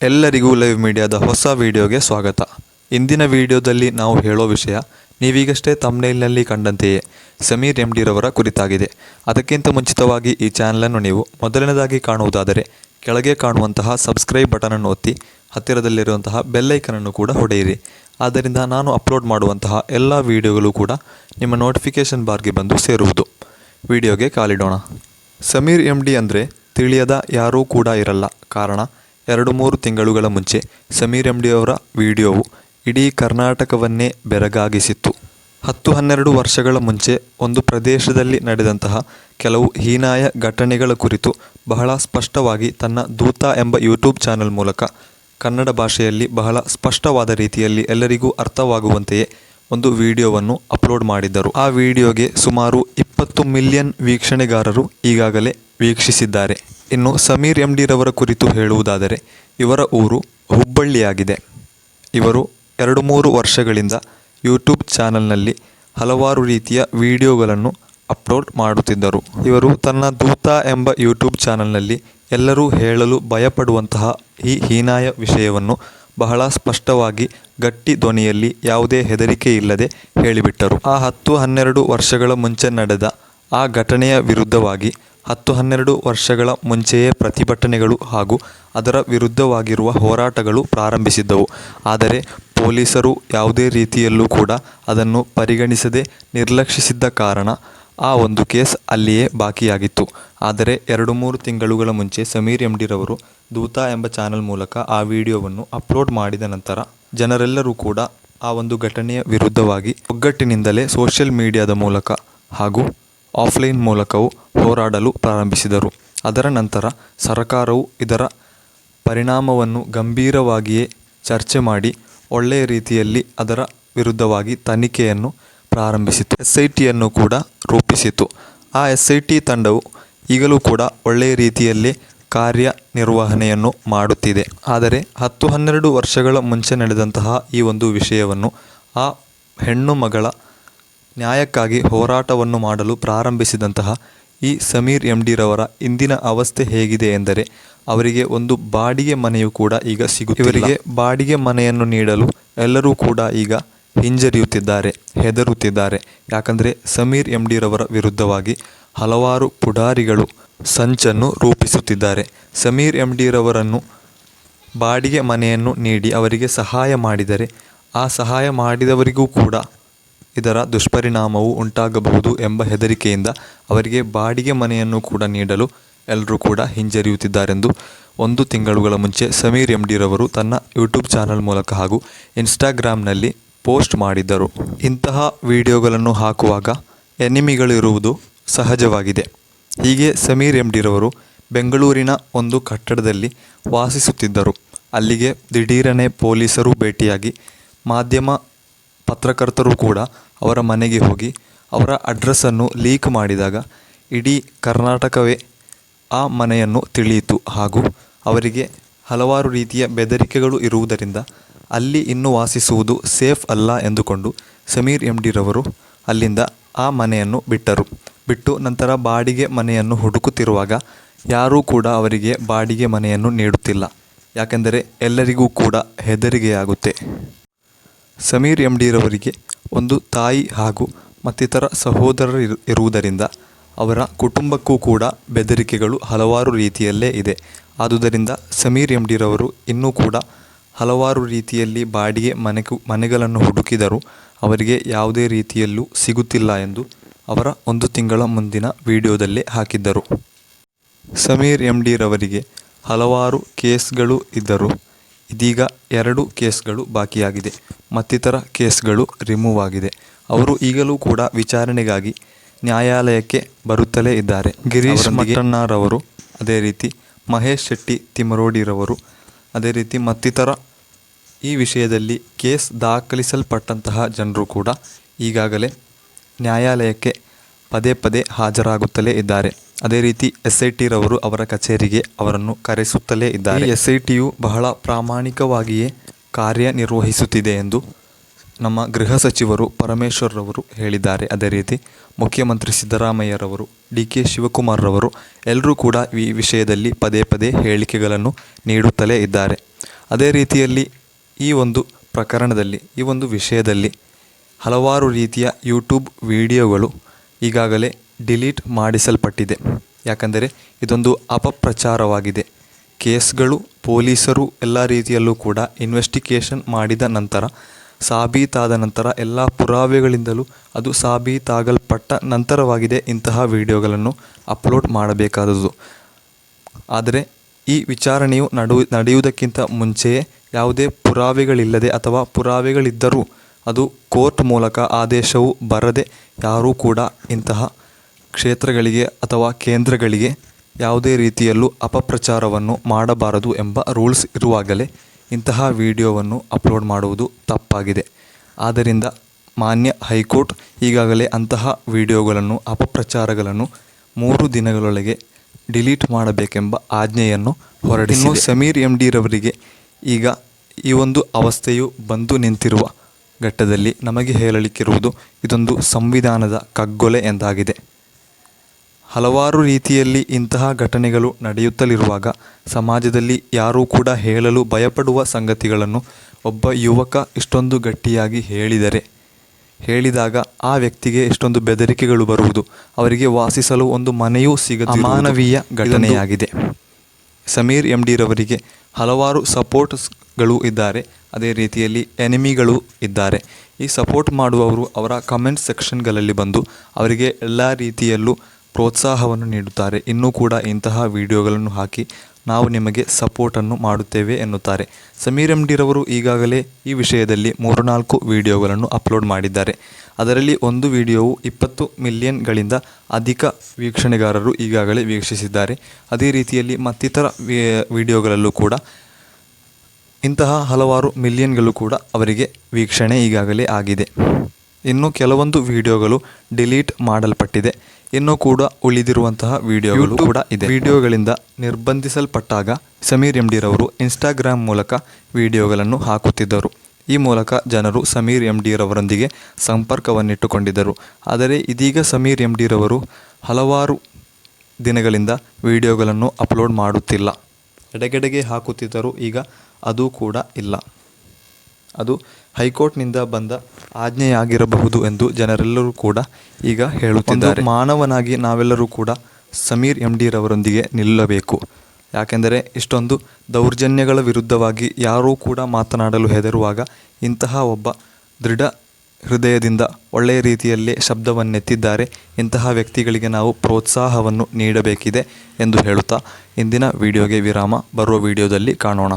ಎಲ್ಲರಿಗೂ ಲೈವ್ ಮೀಡಿಯಾದ ಹೊಸ ವಿಡಿಯೋಗೆ ಸ್ವಾಗತ. ಇಂದಿನ ವಿಡಿಯೋದಲ್ಲಿ ನಾವು ಹೇಳೋ ವಿಷಯ ನೀವೀಗಷ್ಟೇ ಥಂಬ್ನೇಲ್ನಲ್ಲಿ ಕಂಡಂತೆಯೇ ಸಮೀರ್ ಎಂ ಡಿ ರವರ ಕುರಿತಾಗಿದೆ. ಅದಕ್ಕಿಂತ ಮುಂಚಿತವಾಗಿ ಈ ಚಾನಲನ್ನು ನೀವು ಮೊದಲನೇದಾಗಿ ಕಾಣುವುದಾದರೆ ಕೆಳಗೆ ಕಾಣುವಂತಹ ಸಬ್ಸ್ಕ್ರೈಬ್ ಬಟನನ್ನು ಒತ್ತಿ ಹತ್ತಿರದಲ್ಲಿರುವಂತಹ ಬೆಲ್ಲೈಕನನ್ನು ಕೂಡ ಹೊಡೆಯಿರಿ. ಆದ್ದರಿಂದ ನಾನು ಅಪ್ಲೋಡ್ ಮಾಡುವಂತಹ ಎಲ್ಲ ವಿಡಿಯೋಗಳು ಕೂಡ ನಿಮ್ಮ ನೋಟಿಫಿಕೇಷನ್ ಬಾರ್ಗೆ ಬಂದು ಸೇರುವುದು. ವಿಡಿಯೋಗೆ ಕಾಲಿಡೋಣ. ಸಮೀರ್ ಎಂ ಡಿ ಅಂದರೆ ತಿಳಿಯದ ಯಾರೂ ಕೂಡ ಇರಲ್ಲ. ಕಾರಣ 2-3 ತಿಂಗಳುಗಳ ಮುಂಚೆ ಸಮೀರ್ ಎಂ ಡಿ ಅವರ ವಿಡಿಯೋವು ಇಡೀ ಕರ್ನಾಟಕವನ್ನೇ ಬೆರಗಾಗಿಸಿತ್ತು. 10-12 ವರ್ಷಗಳ ಮುಂಚೆ ಒಂದು ಪ್ರದೇಶದಲ್ಲಿ ನಡೆದಂತಹ ಕೆಲವು ಹೀನಾಯ ಘಟನೆಗಳ ಕುರಿತು ಬಹಳ ಸ್ಪಷ್ಟವಾಗಿ ತನ್ನ ದೂತ ಎಂಬ ಯೂಟ್ಯೂಬ್ ಚಾನಲ್ ಮೂಲಕ ಕನ್ನಡ ಭಾಷೆಯಲ್ಲಿ ಬಹಳ ಸ್ಪಷ್ಟವಾದ ರೀತಿಯಲ್ಲಿ ಎಲ್ಲರಿಗೂ ಅರ್ಥವಾಗುವಂತೆಯೇ ಒಂದು ವಿಡಿಯೋವನ್ನು ಅಪ್ಲೋಡ್ ಮಾಡಿದ್ದರು. ಆ ವಿಡಿಯೋಗೆ ಸುಮಾರು 20 ಮಿಲಿಯನ್ ವೀಕ್ಷಣೆಗಾರರು ಈಗಾಗಲೇ ವೀಕ್ಷಿಸಿದ್ದಾರೆ. ಇನ್ನು ಸಮೀರ್ ಎಂ ಡಿ ರವರ ಕುರಿತು ಹೇಳುವುದಾದರೆ ಇವರ ಊರು ಹುಬ್ಬಳ್ಳಿಯಾಗಿದೆ. ಇವರು 2-3 ವರ್ಷಗಳಿಂದ ಯೂಟ್ಯೂಬ್ ಚಾನಲ್ನಲ್ಲಿ ಹಲವಾರು ರೀತಿಯ ವಿಡಿಯೋಗಳನ್ನು ಅಪ್ಲೋಡ್ ಮಾಡುತ್ತಿದ್ದರು. ಇವರು ತನ್ನ ದೂತ ಎಂಬ ಯೂಟ್ಯೂಬ್ ಚಾನಲ್ನಲ್ಲಿ ಎಲ್ಲರೂ ಹೇಳಲು ಭಯಪಡುವಂತಹ ಈ ಹೀನಾಯ ವಿಷಯವನ್ನು ಬಹಳ ಸ್ಪಷ್ಟವಾಗಿ ಗಟ್ಟಿ ಧ್ವನಿಯಲ್ಲಿ ಯಾವುದೇ ಹೆದರಿಕೆ ಇಲ್ಲದೆ ಹೇಳಿಬಿಟ್ಟರು. ಆ 10-12 ವರ್ಷಗಳ ಮುಂಚೆ ನಡೆದ ಆ ಘಟನೆಯ ವಿರುದ್ಧವಾಗಿ 10-12 ವರ್ಷಗಳ ಮುಂಚೆಯೇ ಪ್ರತಿಭಟನೆಗಳು ಹಾಗೂ ಅದರ ವಿರುದ್ಧವಾಗಿರುವ ಹೋರಾಟಗಳು ಪ್ರಾರಂಭಿಸಿದ್ದವು. ಆದರೆ ಪೊಲೀಸರು ಯಾವುದೇ ರೀತಿಯಲ್ಲೂ ಕೂಡ ಅದನ್ನು ಪರಿಗಣಿಸದೆ ನಿರ್ಲಕ್ಷಿಸಿದ್ದ ಕಾರಣ ಆ ಒಂದು ಕೇಸ್ ಅಲ್ಲಿಯೇ ಬಾಕಿಯಾಗಿತ್ತು. ಆದರೆ 2-3 ತಿಂಗಳುಗಳ ಮುಂಚೆ ಸಮೀರ್ ಎಂ ಡಿ ರವರು ದೂತ ಎಂಬ ಚಾನಲ್ ಮೂಲಕ ಆ ವಿಡಿಯೋವನ್ನು ಅಪ್ಲೋಡ್ ಮಾಡಿದ ನಂತರ ಜನರೆಲ್ಲರೂ ಕೂಡ ಆ ಒಂದು ಘಟನೆಯ ವಿರುದ್ಧವಾಗಿ ಒಗ್ಗಟ್ಟಿನಿಂದಲೇ ಸೋಷಿಯಲ್ ಮೀಡಿಯಾದ ಮೂಲಕ ಹಾಗೂ ಆಫ್ಲೈನ್ ಮೂಲಕವೂ ಹೋರಾಡಲು ಪ್ರಾರಂಭಿಸಿದರು. ಅದರ ನಂತರ ಸರ್ಕಾರವು ಇದರ ಪರಿಣಾಮವನ್ನು ಗಂಭೀರವಾಗಿಯೇ ಚರ್ಚೆ ಮಾಡಿ ಒಳ್ಳೆಯ ರೀತಿಯಲ್ಲಿ ಅದರ ವಿರುದ್ಧವಾಗಿ ತನಿಖೆಯನ್ನು ಪ್ರಾರಂಭಿಸಿತು. SITಯನ್ನು ಕೂಡ ರೂಪಿಸಿತು. ಆ SIT ತಂಡವು ಈಗಲೂ ಕೂಡ ಒಳ್ಳೆಯ ರೀತಿಯಲ್ಲಿ ಕಾರ್ಯನಿರ್ವಹಣೆಯನ್ನು ಮಾಡುತ್ತಿದೆ. ಆದರೆ 10-12 ವರ್ಷಗಳ ಮುಂಚೆ ನಡೆದಂತಹ ಈ ಒಂದು ವಿಷಯವನ್ನು ಆ ಹೆಣ್ಣು ಮಗಳ ನ್ಯಾಯಕ್ಕಾಗಿ ಹೋರಾಟವನ್ನು ಮಾಡಲು ಪ್ರಾರಂಭಿಸಿದಂತಹ ಈ ಸಮೀರ್ ಎಂ ಡಿ ರವರ ಇಂದಿನ ಅವಸ್ಥೆ ಹೇಗಿದೆ ಎಂದರೆ ಅವರಿಗೆ ಒಂದು ಬಾಡಿಗೆ ಮನೆಯೂ ಕೂಡ ಈಗ ಸಿಗುತ್ತಿಲ್ಲ. ಇವರಿಗೆ ಬಾಡಿಗೆ ಮನೆಯನ್ನು ನೀಡಲು ಎಲ್ಲರೂ ಕೂಡ ಈಗ ಹಿಂಜರಿಯುತ್ತಿದ್ದಾರೆ, ಹೆದರುತ್ತಿದ್ದಾರೆ. ಯಾಕಂದರೆ ಸಮೀರ್ ಎಂ ಡಿ ರವರ ವಿರುದ್ಧವಾಗಿ ಹಲವಾರು ಪುಢಾರಿಗಳು ಸಂಚನ್ನು ರೂಪಿಸುತ್ತಿದ್ದಾರೆ. ಸಮೀರ್ ಎಂ ಡಿ ರವರನ್ನು ಬಾಡಿಗೆ ಮನೆಯನ್ನು ನೀಡಿ ಅವರಿಗೆ ಸಹಾಯ ಮಾಡಿದರೆ ಆ ಸಹಾಯ ಮಾಡಿದವರಿಗೂ ಕೂಡ ಇದರ ದುಷ್ಪರಿಣಾಮವು ಉಂಟಾಗಬಹುದು ಎಂಬ ಹೆದರಿಕೆಯಿಂದ ಅವರಿಗೆ ಬಾಡಿಗೆ ಮನೆಯನ್ನು ಕೂಡ ನೀಡಲು ಎಲ್ಲರೂ ಕೂಡ ಹಿಂಜರಿಯುತ್ತಿದ್ದಾರೆಂದು 1 ತಿಂಗಳುಗಳ ಮುಂಚೆ ಸಮೀರ್ ಎಂ ಡಿ ರವರು ತನ್ನ ಯೂಟ್ಯೂಬ್ ಚಾನಲ್ ಮೂಲಕ ಹಾಗೂ ಇನ್ಸ್ಟಾಗ್ರಾಮ್ನಲ್ಲಿ ಪೋಸ್ಟ್ ಮಾಡಿದ್ದರು. ಇಂತಹ ವಿಡಿಯೋಗಳನ್ನು ಹಾಕುವಾಗ ಎನಿಮಿಗಳಿರುವುದು ಸಹಜವಾಗಿದೆ. ಹೀಗೆ ಸಮೀರ್ ಎಂ ಡಿ ರವರು ಬೆಂಗಳೂರಿನ ಒಂದು ಕಟ್ಟಡದಲ್ಲಿ ವಾಸಿಸುತ್ತಿದ್ದರು. ಅಲ್ಲಿಗೆ ದಿಢೀರನೆ ಪೊಲೀಸರು ಭೇಟಿಯಾಗಿ ಮಾಧ್ಯಮ ಪತ್ರಕರ್ತರು ಕೂಡ ಅವರ ಮನೆಗೆ ಹೋಗಿ ಅವರ ಅಡ್ರೆಸ್ಸನ್ನು ಲೀಕ್ ಮಾಡಿದಾಗ ಇಡೀ ಕರ್ನಾಟಕವೇ ಆ ಮನೆಯನ್ನು ತಿಳಿಯಿತು. ಹಾಗೂ ಅವರಿಗೆ ಹಲವಾರು ರೀತಿಯ ಬೆದರಿಕೆಗಳು ಇರುವುದರಿಂದ ಅಲ್ಲಿ ಇನ್ನು ವಾಸಿಸುವುದು ಸೇಫ್ ಅಲ್ಲ ಎಂದುಕೊಂಡು ಸಮೀರ್ ಎಂ ಡಿ ರವರು ಅಲ್ಲಿಂದ ಆ ಮನೆಯನ್ನು ಬಿಟ್ಟು ನಂತರ ಬಾಡಿಗೆ ಮನೆಯನ್ನು ಹುಡುಕುತ್ತಿರುವಾಗ ಯಾರೂ ಕೂಡ ಅವರಿಗೆ ಬಾಡಿಗೆ ಮನೆಯನ್ನು ನೀಡುತ್ತಿಲ್ಲ. ಯಾಕೆಂದರೆ ಎಲ್ಲರಿಗೂ ಕೂಡ ಹೆದರಿಕೆಯಾಗುತ್ತೆ. ಸಮೀರ್ ಎಂ ಡಿ ರವರಿಗೆ ಒಂದು ತಾಯಿ ಹಾಗೂ ಮತ್ತಿತರ ಸಹೋದರರು ಇರುವುದರಿಂದ ಅವರ ಕುಟುಂಬಕ್ಕೂ ಕೂಡ ಬೆದರಿಕೆಗಳು ಹಲವಾರು ರೀತಿಯಲ್ಲೇ ಇದೆ. ಆದುದರಿಂದ ಸಮೀರ್ ಎಂ ಡಿ ರವರು ಇನ್ನೂ ಕೂಡ ಹಲವಾರು ರೀತಿಯಲ್ಲಿ ಬಾಡಿಗೆ ಮನೆಗಳನ್ನು ಹುಡುಕಿದರೂ ಅವರಿಗೆ ಯಾವುದೇ ರೀತಿಯಲ್ಲೂ ಸಿಗುತ್ತಿಲ್ಲ ಎಂದು ಅವರ 1 ತಿಂಗಳ ಮುಂದಿನ ವಿಡಿಯೋದಲ್ಲೇ ಹಾಕಿದ್ದರು. ಸಮೀರ್ ಎಂ ಡಿ ರವರಿಗೆ ಹಲವಾರು ಕೇಸ್ಗಳು ಇದ್ದರು. ಇದೀಗ 2 ಕೇಸ್ಗಳು ಬಾಕಿಯಾಗಿದೆ. ಮತ್ತಿತರ ಕೇಸ್ಗಳು ರಿಮೂವ್ ಆಗಿದೆ. ಅವರು ಈಗಲೂ ಕೂಡ ವಿಚಾರಣೆಗಾಗಿ ನ್ಯಾಯಾಲಯಕ್ಕೆ ಬರುತ್ತಲೇ ಇದ್ದಾರೆ. ಗಿರೀಶ್ ಮಟ್ಟಣ್ಣರವರು, ಅದೇ ರೀತಿ ಮಹೇಶ್ ಶೆಟ್ಟಿ ತಿಮರೋಡಿರವರು, ಅದೇ ರೀತಿ ಮತ್ತಿತರ ಈ ವಿಷಯದಲ್ಲಿ ಕೇಸ್ ದಾಖಲಿಸಲ್ಪಟ್ಟಂತಹ ಜನರು ಕೂಡ ಈಗಾಗಲೇ ನ್ಯಾಯಾಲಯಕ್ಕೆ ಪದೇ ಹಾಜರಾಗುತ್ತಲೇ ಇದ್ದಾರೆ. ಅದೇ ರೀತಿ SIT ರವರು ಅವರ ಕಚೇರಿಗೆ ಅವರನ್ನು ಕರೆಸುತ್ತಲೇ ಇದ್ದಾರೆ. SITಯು ಬಹಳ ಪ್ರಾಮಾಣಿಕವಾಗಿಯೇ ಕಾರ್ಯನಿರ್ವಹಿಸುತ್ತಿದೆ ಎಂದು ನಮ್ಮ ಗೃಹ ಸಚಿವರು ಪರಮೇಶ್ವರ್ರವರು ಹೇಳಿದ್ದಾರೆ. ಅದೇ ರೀತಿ ಮುಖ್ಯಮಂತ್ರಿ ಸಿದ್ದರಾಮಯ್ಯರವರು, DK ಶಿವಕುಮಾರ್ರವರು ಎಲ್ಲರೂ ಕೂಡ ಈ ವಿಷಯದಲ್ಲಿ ಪದೇ ಪದೇ ಹೇಳಿಕೆಗಳನ್ನು ನೀಡುತ್ತಲೇ ಇದ್ದಾರೆ. ಅದೇ ರೀತಿಯಲ್ಲಿ ಈ ಒಂದು ಪ್ರಕರಣದಲ್ಲಿ, ಈ ಒಂದು ವಿಷಯದಲ್ಲಿ ಹಲವಾರು ರೀತಿಯ ಯೂಟ್ಯೂಬ್ ವಿಡಿಯೋಗಳು ಈಗಾಗಲೇ ಡಿಲೀಟ್ ಮಾಡಿಸಲ್ಪಟ್ಟಿದೆ. ಯಾಕಂದರೆ ಇದೊಂದು ಅಪಪ್ರಚಾರವಾಗಿದೆ. ಕೇಸ್ಗಳು, ಪೊಲೀಸರು ಎಲ್ಲ ರೀತಿಯಲ್ಲೂ ಕೂಡ ಇನ್ವೆಸ್ಟಿಗೇಷನ್ ಮಾಡಿದ ನಂತರ, ಸಾಬೀತಾದ ನಂತರ, ಎಲ್ಲ ಪುರಾವೆಗಳಿಂದಲೂ ಅದು ಸಾಬೀತಾಗಲ್ಪಟ್ಟ ನಂತರವಾಗಿದೆ ಇಂತಹ ವಿಡಿಯೋಗಳನ್ನು ಅಪ್ಲೋಡ್ ಮಾಡಬೇಕಾದದ್ದು. ಆದರೆ ಈ ವಿಚಾರಣೆಯು ನಡೆಯುವುದಕ್ಕಿಂತ ಮುಂಚೆಯೇ ಯಾವುದೇ ಪುರಾವೆಗಳಿಲ್ಲದೆ ಅಥವಾ ಪುರಾವೆಗಳಿದ್ದರೂ ಅದು ಕೋರ್ಟ್ ಮೂಲಕ ಆದೇಶವು ಬರದೆ ಯಾರೂ ಕೂಡ ಇಂತಹ ಕ್ಷೇತ್ರಗಳಿಗೆ ಅಥವಾ ಕೇಂದ್ರಗಳಿಗೆ ಯಾವುದೇ ರೀತಿಯಲ್ಲೂ ಅಪಪ್ರಚಾರವನ್ನು ಮಾಡಬಾರದು ಎಂಬ ರೂಲ್ಸ್ ಇರುವಾಗಲೇ ಇಂತಹ ವಿಡಿಯೋವನ್ನು ಅಪ್ಲೋಡ್ ಮಾಡುವುದು ತಪ್ಪಾಗಿದೆ. ಆದ್ದರಿಂದ ಮಾನ್ಯ ಹೈಕೋರ್ಟ್ ಈಗಾಗಲೇ ಅಂತಹ ವಿಡಿಯೋಗಳನ್ನು, ಅಪಪ್ರಚಾರಗಳನ್ನು 3 ದಿನಗಳೊಳಗೆ ಡಿಲೀಟ್ ಮಾಡಬೇಕೆಂಬ ಆಜ್ಞೆಯನ್ನು ಹೊರಡಿಸಿದೆ. ಸಮೀರ್ MD ರವರಿಗೆ ಈಗ ಈ ಒಂದು ಅವಸ್ಥೆಯು ಬಂದು ನಿಂತಿರುವ ಘಟ್ಟದಲ್ಲಿ ನಮಗೆ ಹೇಳಲಿಕ್ಕಿರುವುದು ಇದೊಂದು ಸಂವಿಧಾನದ ಕಗ್ಗೊಲೆ ಎಂದಾಗಿದೆ. ಹಲವಾರು ರೀತಿಯಲ್ಲಿ ಇಂತಹ ಘಟನೆಗಳು ನಡೆಯುತ್ತಲಿರುವಾಗ ಸಮಾಜದಲ್ಲಿ ಯಾರೂ ಕೂಡ ಹೇಳಲು ಭಯಪಡುವ ಸಂಗತಿಗಳನ್ನು ಒಬ್ಬ ಯುವಕ ಇಷ್ಟೊಂದು ಗಟ್ಟಿಯಾಗಿ ಹೇಳಿದಾಗ ಆ ವ್ಯಕ್ತಿಗೆ ಇಷ್ಟೊಂದು ಬೆದರಿಕೆಗಳು ಬರುವುದು, ಅವರಿಗೆ ವಾಸಿಸಲು ಒಂದು ಮನೆಯೂ ಸಿಗದ ಅಮಾನವೀಯ ಘಟನೆಯಾಗಿದೆ. ಸಮೀರ್ MD ರವರಿಗೆ ಹಲವಾರು ಸಪೋರ್ಟ್ಸ್ಗಳು ಇದ್ದಾರೆ, ಅದೇ ರೀತಿಯಲ್ಲಿ ಎನಿಮಿಗಳು ಇದ್ದಾರೆ. ಈ ಸಪೋರ್ಟ್ ಮಾಡುವವರು ಅವರ ಕಮೆಂಟ್ ಸೆಕ್ಷನ್ಗಳಲ್ಲಿ ಬಂದು ಅವರಿಗೆ ಎಲ್ಲ ರೀತಿಯಲ್ಲೂ ಪ್ರೋತ್ಸಾಹವನ್ನು ನೀಡುತ್ತಾರೆ. ಇನ್ನೂ ಕೂಡ ಇಂತಹ ವಿಡಿಯೋಗಳನ್ನು ಹಾಕಿ ನಾವು ನಿಮಗೆ ಸಪೋರ್ಟನ್ನು ಮಾಡುತ್ತೇವೆ ಎನ್ನುತ್ತಾರೆ. ಸಮೀರ್ MD ರವರು ಈಗಾಗಲೇ ಈ ವಿಷಯದಲ್ಲಿ 3-4 ವಿಡಿಯೋಗಳನ್ನು ಅಪ್ಲೋಡ್ ಮಾಡಿದ್ದಾರೆ. ಅದರಲ್ಲಿ ಒಂದು ವಿಡಿಯೋವು 20 ಮಿಲಿಯನ್ಗಳಿಂದ ಅಧಿಕ ವೀಕ್ಷಣೆಗಾರರು ಈಗಾಗಲೇ ವೀಕ್ಷಿಸಿದ್ದಾರೆ. ಅದೇ ರೀತಿಯಲ್ಲಿ ಮತ್ತಿತರ ವಿಡಿಯೋಗಳಲ್ಲೂ ಕೂಡ ಇಂತಹ ಹಲವಾರು ಮಿಲಿಯನ್ಗಳು ಕೂಡ ಅವರಿಗೆ ವೀಕ್ಷಣೆ ಈಗಾಗಲೇ ಆಗಿದೆ. ಇನ್ನು ಕೆಲವೊಂದು ವಿಡಿಯೋಗಳು ಡಿಲೀಟ್ ಮಾಡಲ್ಪಟ್ಟಿದೆ. ಇನ್ನೂ ಕೂಡ ಉಳಿದಿರುವಂತಹ ವಿಡಿಯೋಗಳು ಕೂಡ ಇದೆ. ವಿಡಿಯೋಗಳಿಂದ ನಿರ್ಬಂಧಿಸಲ್ಪಟ್ಟಾಗ ಸಮೀರ್ MD ರವರು ಇನ್ಸ್ಟಾಗ್ರಾಮ್ ಮೂಲಕ ವಿಡಿಯೋಗಳನ್ನು ಹಾಕುತ್ತಿದ್ದರು. ಈ ಮೂಲಕ ಜನರು ಸಮೀರ್ MD ರವರೊಂದಿಗೆ ಸಂಪರ್ಕವನ್ನಿಟ್ಟುಕೊಂಡಿದ್ದರು. ಆದರೆ ಇದೀಗ ಸಮೀರ್ MD ರವರು ಹಲವಾರು ದಿನಗಳಿಂದ ವಿಡಿಯೋಗಳನ್ನು ಅಪ್ಲೋಡ್ ಮಾಡುತ್ತಿಲ್ಲ. ಎಡೆಗೆಡೆಗೆ ಹಾಕುತ್ತಿದ್ದರು. ಈಗ ಅದು ಕೂಡ ಇಲ್ಲ. ಅದು ಹೈಕೋರ್ಟ್ನಿಂದ ಬಂದ ಆಜ್ಞೆಯಾಗಿರಬಹುದು ಎಂದು ಜನರೆಲ್ಲರೂ ಕೂಡ ಈಗ ಹೇಳುತ್ತಿದ್ದಾರೆ. ಮಾನವನಾಗಿ ನಾವೆಲ್ಲರೂ ಕೂಡ ಸಮೀರ್ MD ರವರೊಂದಿಗೆ ನಿಲ್ಲಬೇಕು. ಯಾಕೆಂದರೆ ಇಷ್ಟೊಂದು ದೌರ್ಜನ್ಯಗಳ ವಿರುದ್ಧವಾಗಿ ಯಾರೂ ಕೂಡ ಮಾತನಾಡಲು ಹೆದರುವಾಗ ಇಂತಹ ಒಬ್ಬ ದೃಢ ಹೃದಯದಿಂದ ಒಳ್ಳೆಯ ರೀತಿಯಲ್ಲೇ ಶಬ್ದವನ್ನೆತ್ತಿದ್ದಾರೆ. ಇಂತಹ ವ್ಯಕ್ತಿಗಳಿಗೆ ನಾವು ಪ್ರೋತ್ಸಾಹವನ್ನು ನೀಡಬೇಕಿದೆ ಎಂದು ಹೇಳುತ್ತಾ ಇಂದಿನ ವಿಡಿಯೋಗೆ ವಿರಾಮ. ಬರುವ ವಿಡಿಯೋದಲ್ಲಿ ಕಾಣೋಣ.